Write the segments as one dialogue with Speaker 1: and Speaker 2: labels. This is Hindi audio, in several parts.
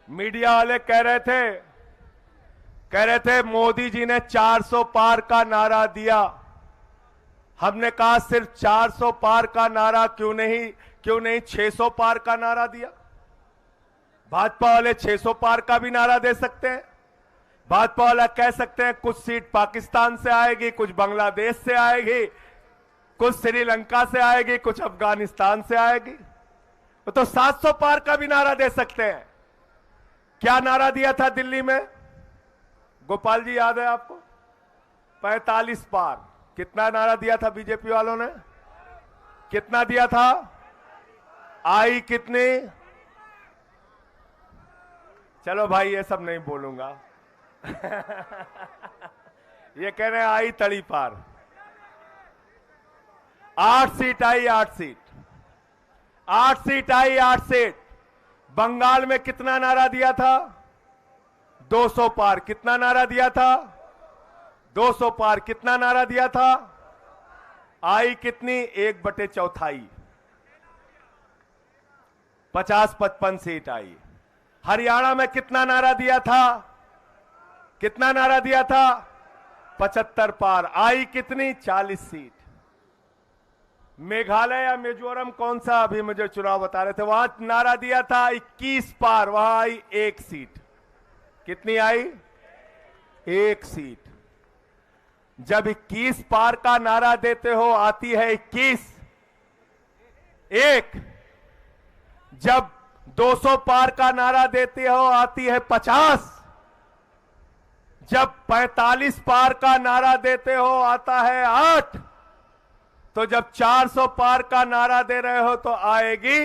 Speaker 1: मीडिया वाले कह रहे थे मोदी जी ने 400 पार का नारा दिया। हमने कहा सिर्फ 400 पार का नारा क्यों नहीं 600 पार का नारा दिया। भाजपा वाले 600 पार का भी नारा दे सकते हैं। भाजपा वाला कह सकते हैं कुछ सीट पाकिस्तान से आएगी, कुछ बांग्लादेश से आएगी, कुछ श्रीलंका से आएगी, कुछ अफगानिस्तान से आएगी। तो 700 पार का भी नारा दे सकते हैं। क्या नारा दिया था दिल्ली में? गोपाल जी याद है आपको? 45 पार। कितना नारा दिया था बीजेपी वालों ने? कितना दिया था? आई कितनी? चलो भाई ये सब नहीं बोलूंगा। ये कह रहे हैं आई तड़ी पार। 8 सीट आई, 8 सीट, 8 सीट आई, 8 सीट। बंगाल में कितना नारा दिया था? 200 पार। कितना नारा दिया था? 200 पार। कितना नारा दिया था? आई कितनी? 1/4। 50-55 सीट आई। हरियाणा में कितना नारा दिया था? कितना नारा दिया था? 75 पार। आई कितनी? 40 सीट। मेघालय या मिजोरम कौन सा अभी मुझे चुनाव बता रहे थे, वहां नारा दिया था 21 पार, वहां आई 1 सीट। कितनी आई? 1 सीट। जब 21 पार का नारा देते हो आती है 21, 1। जब 200 पार का नारा देते हो आती है 50। जब 45 पार का नारा देते हो आता है 8। तो जब 400 पार का नारा दे रहे हो तो आएगी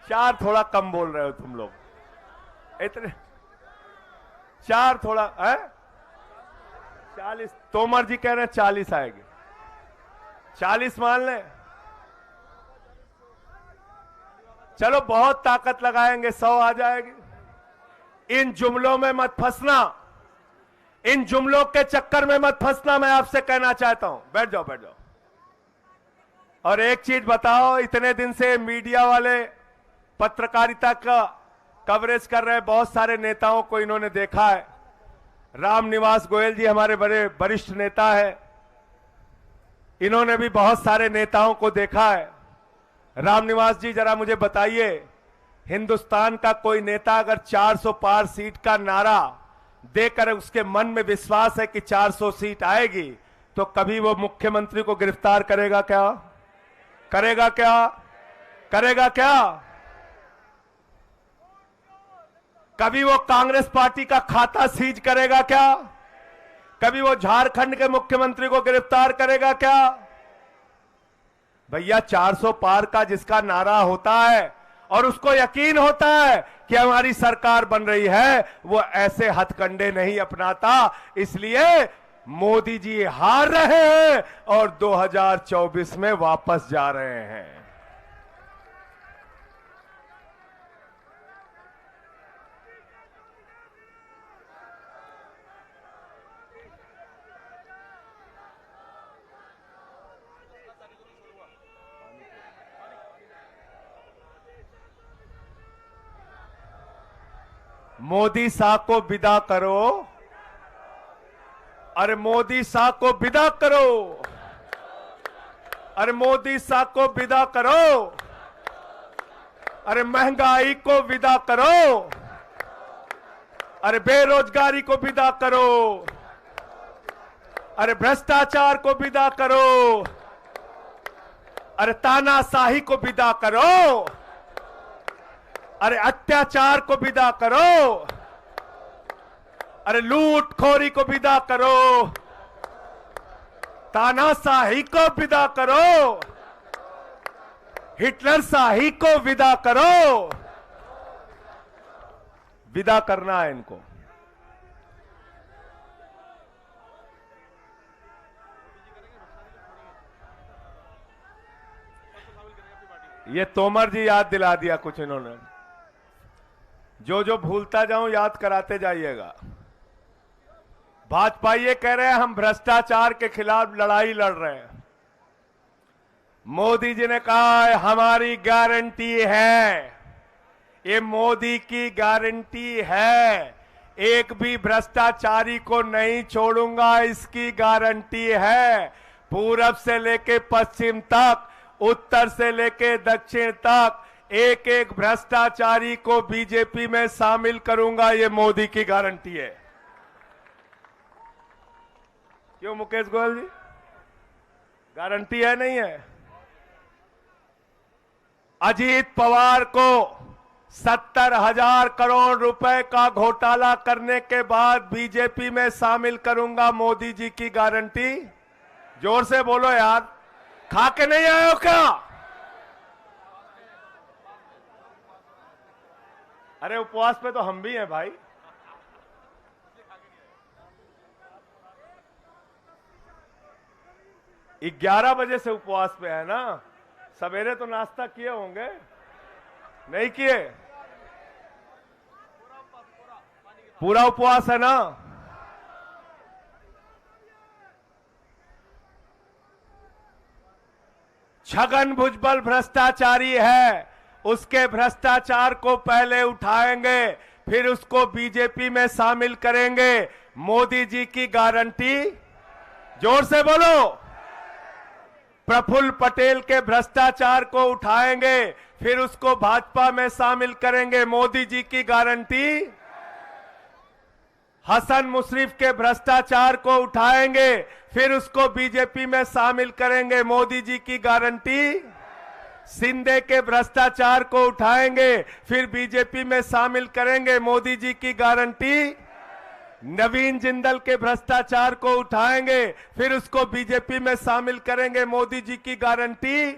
Speaker 1: 4। थोड़ा कम बोल रहे हो तुम लोग इतने। 4 थोड़ा है? 40। तोमर जी कह रहे हैं 40 आएगी। 40 मान लें। चलो बहुत ताकत लगाएंगे, 100 आ जाएगी। इन जुमलों में मत फंसना, इन जुमलों के चक्कर में मत फंसना, मैं आपसे कहना चाहता हूं। बैठ जाओ, बैठ जाओ। और एक चीज बताओ, इतने दिन से मीडिया वाले पत्रकारिता का कवरेज कर रहे हैं, बहुत सारे नेताओं को इन्होंने देखा है। रामनिवास गोयल जी हमारे बड़े वरिष्ठ नेता है, इन्होंने भी बहुत सारे नेताओं को देखा है। रामनिवास जी जरा मुझे बताइए, हिंदुस्तान का कोई नेता अगर 400 पार सीट का नारा देकर उसके मन में विश्वास है कि 400 सीट आएगी, तो कभी वो मुख्यमंत्री को गिरफ्तार करेगा क्या? करेगा क्या? करेगा क्या? कभी वो कांग्रेस पार्टी का खाता सीज करेगा क्या? कभी वो झारखंड के मुख्यमंत्री को गिरफ्तार करेगा क्या? भैया 400 पार का जिसका नारा होता है और उसको यकीन होता है कि हमारी सरकार बन रही है, वो ऐसे हथकंडे नहीं अपनाता। इसलिए मोदी जी हार रहे हैं और 2024 में वापस जा रहे हैं। मोदी शाह को विदा करो। अरे मोदी शाह को विदा करो। अरे मोदी शाह को विदा करो। अरे महंगाई को विदा करो। अरे बेरोजगारी को विदा करो। अरे भ्रष्टाचार को विदा करो। अरे तानाशाही को विदा करो। अरे अत्याचार को विदा करो। अरे लूटखोरी को विदा करो। तानाशाही को विदा करो। हिटलर शाही को विदा करो। विदा करना है इनको। ये तोमर जी याद दिला दिया कुछ इन्होंने। जो जो भूलता जाऊं याद कराते जाइएगा। भाजपा ये कह रहे हैं हम भ्रष्टाचार के खिलाफ लड़ाई लड़ रहे हैं। मोदी जी ने कहा है हमारी गारंटी है ये मोदी की गारंटी है। एक भी भ्रष्टाचारी को नहीं छोड़ूंगा, इसकी गारंटी है। पूरब से लेके पश्चिम तक, उत्तर से लेके दक्षिण तक, एक एक भ्रष्टाचारी को बीजेपी में शामिल करूंगा, ये मोदी की गारंटी है। क्यों मुकेश गोयल जी, गारंटी है नहीं है? अजीत पवार को 70,000 करोड़ रुपए का घोटाला करने के बाद बीजेपी में शामिल करूंगा, मोदी जी की गारंटी। जोर से बोलो यार, खा के नहीं आए हो क्या? अरे उपवास पे तो हम भी हैं भाई। ये 11 बजे से उपवास पे है ना। सवेरे तो नाश्ता किए होंगे, नहीं किए? पूरा उपवास है ना? छगन भुजबल भ्रष्टाचारी है, उसके भ्रष्टाचार को पहले उठाएंगे, फिर उसको बीजेपी में शामिल करेंगे। मोदी जी की गारंटी, जोर से बोलो। प्रफुल्ल पटेल के भ्रष्टाचार को उठाएंगे, फिर उसको भाजपा में शामिल करेंगे, मोदी जी की गारंटी। हसन मुशर्रफ के भ्रष्टाचार को उठाएंगे, फिर उसको बीजेपी में शामिल करेंगे, मोदी जी की गारंटी। शिंदे के भ्रष्टाचार को उठाएंगे, फिर बीजेपी में शामिल करेंगे, मोदी जी की गारंटी। नवीन जिंदल के भ्रष्टाचार को उठाएंगे, फिर उसको बीजेपी में शामिल करेंगे, मोदी जी की गारंटी।